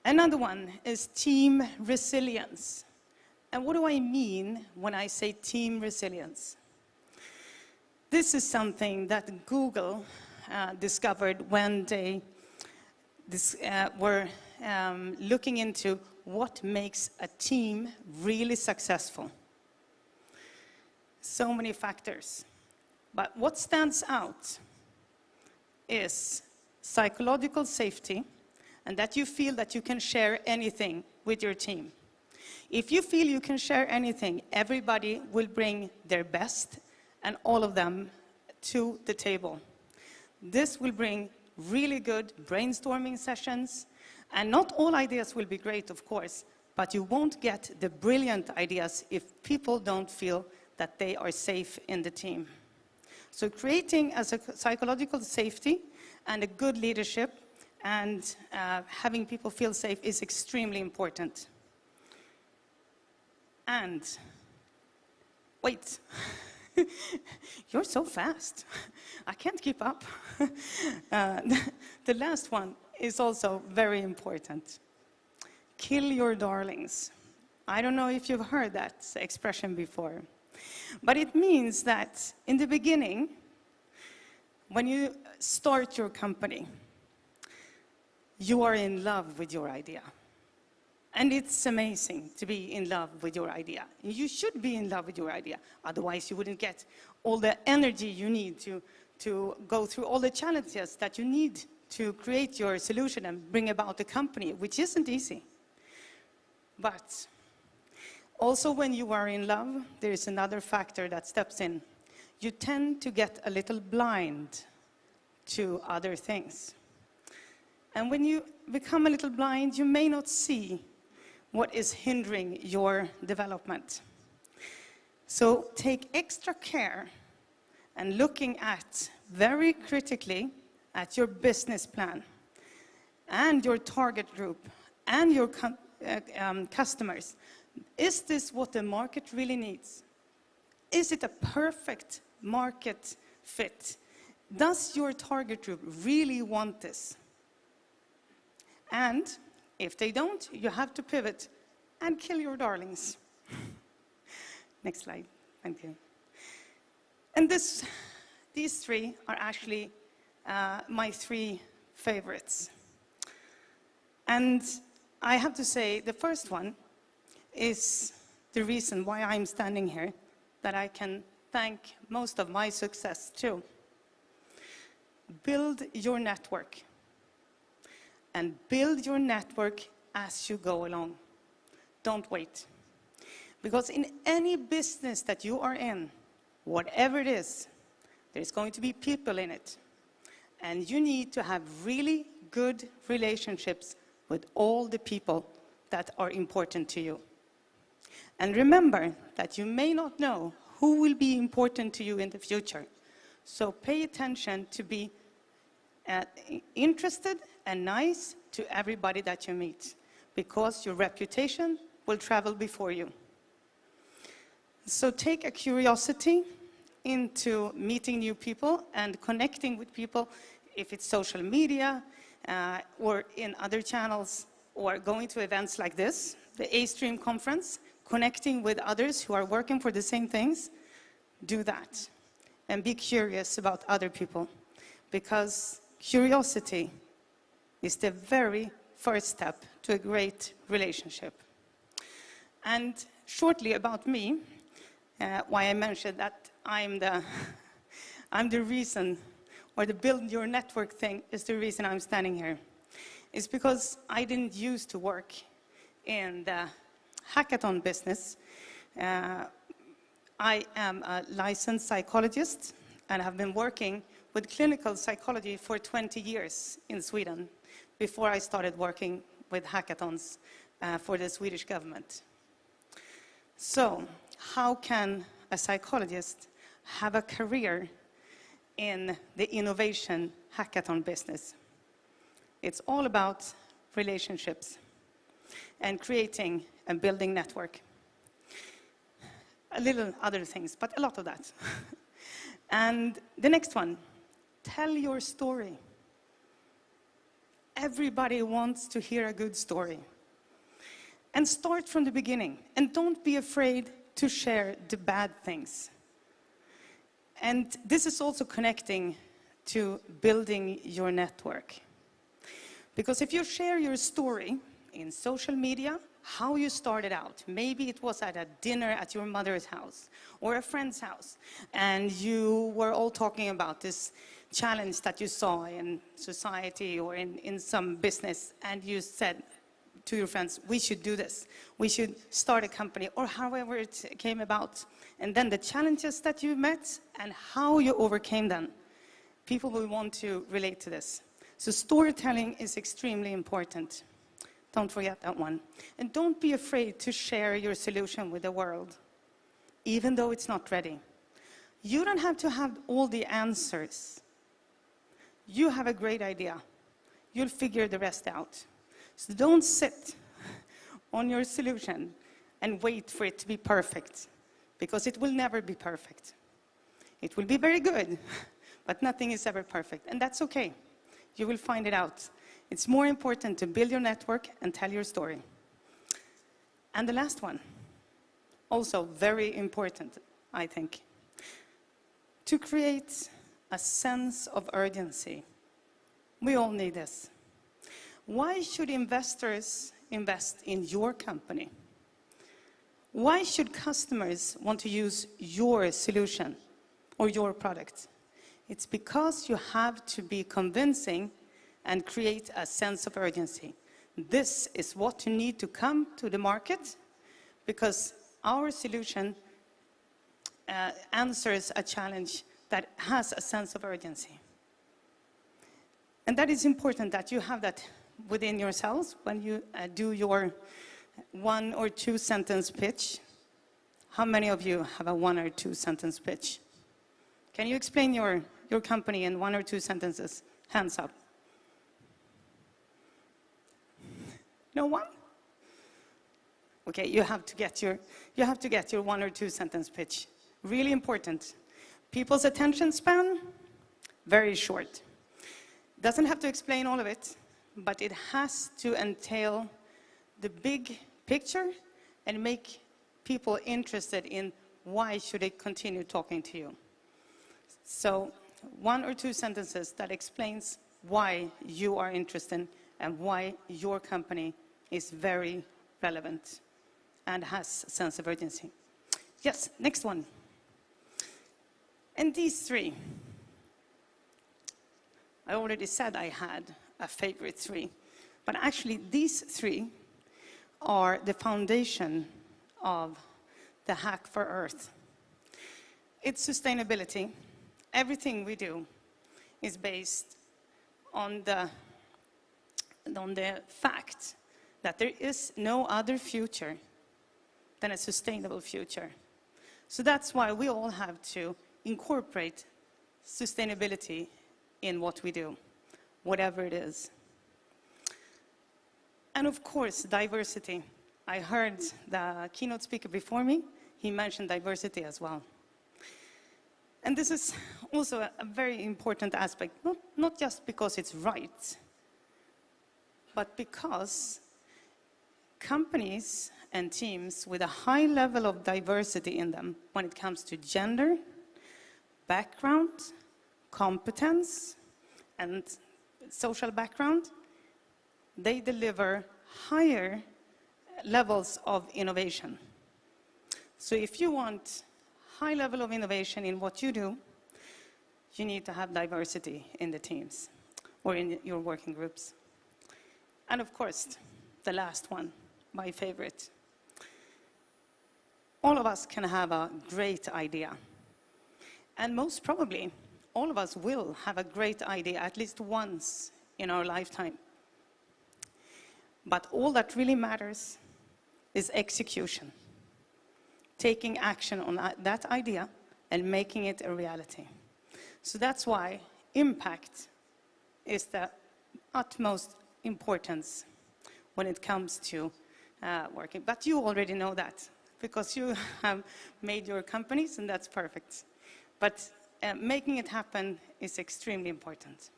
Another one is team resilience. And what do I mean when I say team resilience? This is something that Google discovered when they were looking into what makes a team really successful. So many factors. But what stands out is psychological safety, and that you feel that you can share anything with your team. If you feel you can share anything, everybody will bring their best and all of them to the table. This will bring really good brainstorming sessions, and not all ideas will be great, of course, but you won't get the brilliant ideas if people don't feel that they are safe in the team. So creating a psychological safety and a good leadership and having people feel safe is extremely important. And, wait, you're so fast. I can't keep up. The last one is also very important. Kill your darlings. I don't know if you've heard that expression before, but it means that in the beginning, when you start your company, you are in love with your idea. And it's amazing to be in love with your idea. You should be in love with your idea. Otherwise, you wouldn't get all the energy you need to go through all the challenges that you need to create your solution and bring about the company, which isn't easy. But also when you are in love, there is another factor that steps in. You tend to get a little blind to other things. And when you become a little blind, you may not see what is hindering your development. So take extra care and looking at very critically at your business plan and your target group and your customers. Is this what the market really needs? Is it a perfect market fit? Does your target group really want this? And if they don't, you have to pivot and kill your darlings. Next slide, thank you. And these three are actually my three favorites. And I have to say, the first one is the reason why I'm standing here, that I can thank most of my success to. Build your network. And build your network as you go along. Don't wait. Because in any business that you are in, whatever it is, there's going to be people in it. And you need to have really good relationships with all the people that are important to you. And remember that you may not know who will be important to you in the future. So pay attention to be interested and nice to everybody that you meet, because your reputation will travel before you. So take a curiosity into meeting new people and connecting with people, if it's social media or in other channels, or going to events like this, the A-Stream conference, connecting with others who are working for the same things. Do that and be curious about other people, because curiosity is the very first step to a great relationship. And shortly about me, why I mentioned that I'm the reason, or the build your network thing is the reason I'm standing here. It's because I didn't used to work in the hackathon business. I am a licensed psychologist and have been working with clinical psychology for 20 years in Sweden before I started working with hackathons for the Swedish government. So, how can a psychologist have a career in the innovation hackathon business? It's all about relationships and creating and building network. A little other things, but a lot of that. And the next one, tell your story. everybody wants to hear a good story. And start from the beginning. And don't be afraid to share the bad things. And this is also connecting to building your network. Because if you share your story in social media, how you started out, maybe it was at a dinner at your mother's house or a friend's house, and you were all talking about this challenge that you saw in society or in some business, and you said to your friends, we should do this, we should start a company, or however it came about. And then the challenges that you met and how you overcame them. People will want to relate to this. So storytelling is extremely important. Don't forget that one. And don't be afraid to share your solution with the world, even though it's not ready. You don't have to have all the answers. You have a great idea. You'll figure the rest out. So don't sit on your solution and wait for it to be perfect, because it will never be perfect. It will be very good, but nothing is ever perfect, and that's okay. You will find it out. It's more important to build your network and tell your story. And the last one, also very important, I think, to create a sense of urgency. We all need this. Why should investors invest in your company? Why should customers want to use your solution or your product? It's because you have to be convincing and create a sense of urgency. This is what you need to come to the market, because our solution answers a challenge that has a sense of urgency. And that is important that you have that within yourselves when you do your 1 or 2 sentence pitch. How many of you have a 1 or 2 sentence pitch? Can you explain your company in 1 or 2 sentences? Hands up. No one? Okay, you have to get your 1 or 2 sentence pitch. Really important. People's attention span, very short. Doesn't have to explain all of it, but it has to entail the big picture and make people interested in why should they continue talking to you. So 1 or 2 sentences that explains why you are interested and why your company is very relevant and has a sense of urgency. Yes, next one. And these 3, I already said I had a favorite 3, but actually these 3 are the foundation of the hack for Earth. It's sustainability. Everything we do is based on the fact that there is no other future than a sustainable future. So that's why we all have to incorporate sustainability in what we do, whatever it is. And of course, diversity. I heard the keynote speaker before me, he mentioned diversity as well. And this is also a very important aspect, not just because it's right, but because companies and teams with a high level of diversity in them when it comes to gender, background, competence, and social background, they deliver higher levels of innovation. So if you want high level of innovation in what you do, you need to have diversity in the teams or in your working groups. And of course, the last one, my favorite. All of us can have a great idea. And most probably, all of us will have a great idea at least once in our lifetime. But all that really matters is execution. Taking action on that idea and making it a reality. So that's why impact is the utmost importance when it comes to working. But you already know that because you have made your companies, and that's perfect. But making it happen is extremely important.